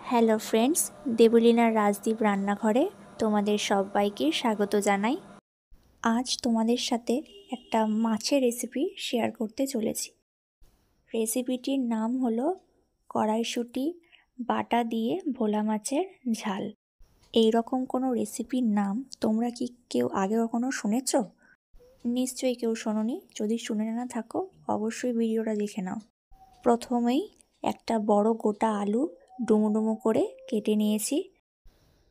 Hello friends, দেবলীনার Rajdeep রান্নাঘরে তোমাদের সবাইকে স্বাগত জানাই। আজ তোমাদের সাথে একটা মাছের রেসিপি শেয়ার করতে চলেছি। রেসিপিটির নাম হলো কড়াইশুঁটি বাটা দিয়ে ভোলা মাছের ঝাল। এই রকম কোনো রেসিপির নাম তোমরা কি কেউ আগে কখনো শুনেছ? নিশ্চয়ই কেউ শোনোনি। যদি শুনে না থাকো অবশ্যই ভিডিওটা দেখে নাও। প্রথমেই একটা বড় গোটা আলু ডুমো ডুমো করে কেটে নিয়েছি।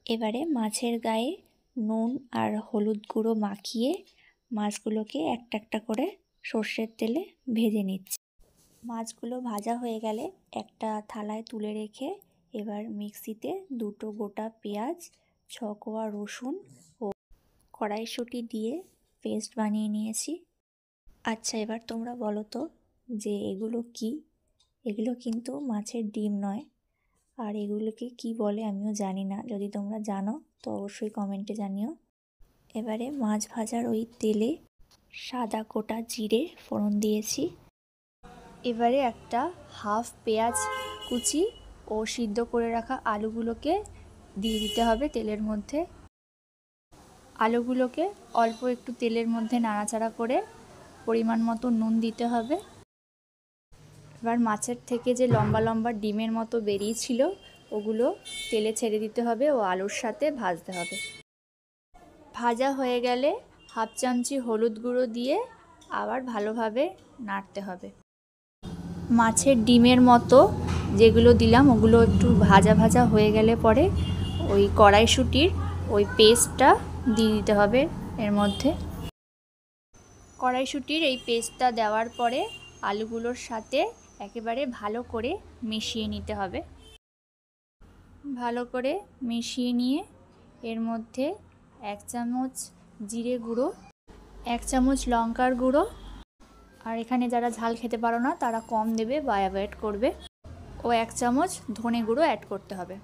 এবারে মাছের গায়ে নুন আর হলুদ গুঁড়ো মাখিয়ে মাছগুলোকে একটা একটা করে সর্ষের তেলে ভেজে নিচ্ছি। মাছগুলো ভাজা হয়ে গেলে একটা থালায় তুলে রেখে এবার মিক্সিতে দুটো গোটা পেঁয়াজ, 6 কোয়া রসুন ও কড়াইশুঁটি দিয়ে পেস্ট বানিয়ে নিয়েছি। আচ্ছা, এবার তোমরা বলো তো যে এগুলো কি? এগুলো কিন্তু মাছের ডিম নয়, আর এগুলোকে কি বলে আমিও জানি না। যদি তোমরা জানো তো অবশ্যই কমেন্টে জানিও। এবারে মাছ ভাজার ওই তেলে সাদা গোটা জিরে ফোড়ন দিয়েছি। এবারে একটা হাফ পেঁয়াজ কুচি ও সিদ্ধ করে রাখা আলুগুলোকে দিয়ে দিতে হবে তেলের মধ্যে। আলুগুলোকে অল্প একটু তেলের মধ্যে নাড়াচাড়া করে পরিমাণ মতো নুন দিতে হবে। এবার মাছের থেকে যে লম্বা লম্বা ডিমের মতো বেরিয়েছিল ওগুলো তেলে ছেড়ে দিতে হবে ও আলুর সাথে ভাজতে হবে। ভাজা হয়ে গেলে হাফ চামচি হলুদ গুঁড়ো দিয়ে আবার ভালোভাবে নাড়তে হবে। মাছের ডিমের মতো যেগুলো দিলাম ওগুলো একটু ভাজা ভাজা হয়ে গেলে পরে ওই কড়াইশুঁটির ওই পেস্টটা দিয়ে দিতে হবে এর মধ্যে। কড়াইশুঁটির এই পেস্টটা দেওয়ার পরে আলুগুলোর সাথে একেবারে ভালো করে মিশিয়ে নিতে হবে। ভালো করে মিশিয়ে নিয়ে এর মধ্যে 1 চামচ জিরে গুঁড়ো, 1 চামচ লঙ্কার গুঁড়ো, আর এখানে যারা ঝাল খেতে পারো না তারা কম দেবে বা অ্যাভয়েড করবে, ও 1 চামচ ধনে গুঁড়ো অ্যাড করতে হবে।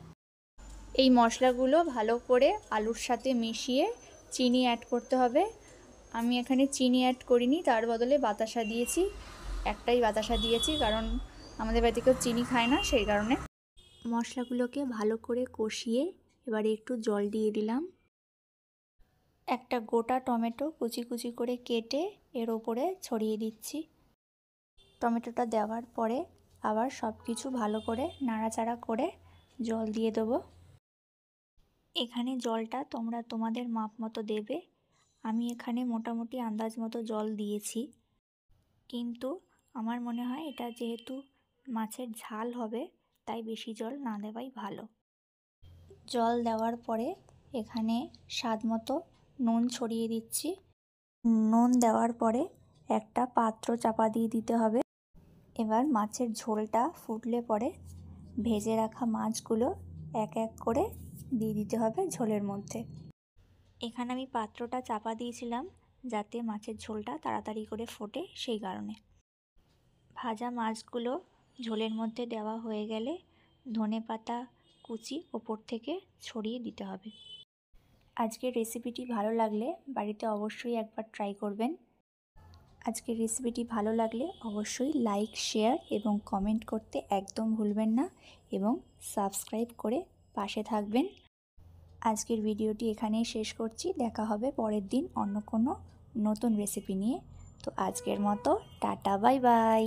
এই মশলাগুলো ভালো করে আলুর সাথে মিশিয়ে চিনি অ্যাড করতে হবে। আমি এখানে চিনি অ্যাড করিনি, তার বদলে বাতাসা দিয়েছি। একটাই বাতাসা দিয়েছি কারণ আমাদের বাড়িতে কেউ চিনি খায় না, সেই কারণে। মশলাগুলোকে ভালো করে কষিয়ে এবারে একটু জল দিয়ে দিলাম। একটা গোটা টমেটো কুচি কুচি করে কেটে এর ওপরে ছড়িয়ে দিচ্ছি। টমেটোটা দেওয়ার পরে আবার সব কিছু ভালো করে নাড়াচাড়া করে জল দিয়ে দেবো। এখানে জলটা তোমরা তোমাদের মাপ মতো দেবে। আমি এখানে মোটামুটি আন্দাজ মতো জল দিয়েছি, কিন্তু আমার মনে হয় এটা যেহেতু মাছের ঝাল হবে তাই বেশি জল না দেওয়াই ভালো। জল দেওয়ার পরে এখানে স্বাদ মতো নুন ছড়িয়ে দিচ্ছি। নুন দেওয়ার পরে একটা পাত্র চাপা দিয়ে দিতে হবে। এবার মাছের ঝোলটা ফুটলে পরে ভেজে রাখা মাছগুলো এক এক করে দিয়ে দিতে হবে ঝোলের মধ্যে। এখানে আমি পাত্রটা চাপা দিয়েছিলাম যাতে মাছের ঝোলটা তাড়াতাড়ি করে ফোটে, সেই কারণে। ভাজা মাছগুলো ঝোলের মধ্যে দেওয়া হয়ে গেলে ধনেপাতা কুচি ওপর থেকে ছড়িয়ে দিতে হবে। আজকের রেসিপিটি ভালো লাগলে বাড়িতে অবশ্যই একবার ট্রাই করবেন। আজকের রেসিপিটি ভালো লাগলে অবশ্যই লাইক, শেয়ার এবং কমেন্ট করতে একদম ভুলবেন না, এবং সাবস্ক্রাইব করে পাশে থাকবেন। আজকের ভিডিওটি এখানেই শেষ করছি। দেখা হবে পরের দিন অন্য কোনো নতুন রেসিপি নিয়ে। তো আজকের মতো টাটা, বাই বাই।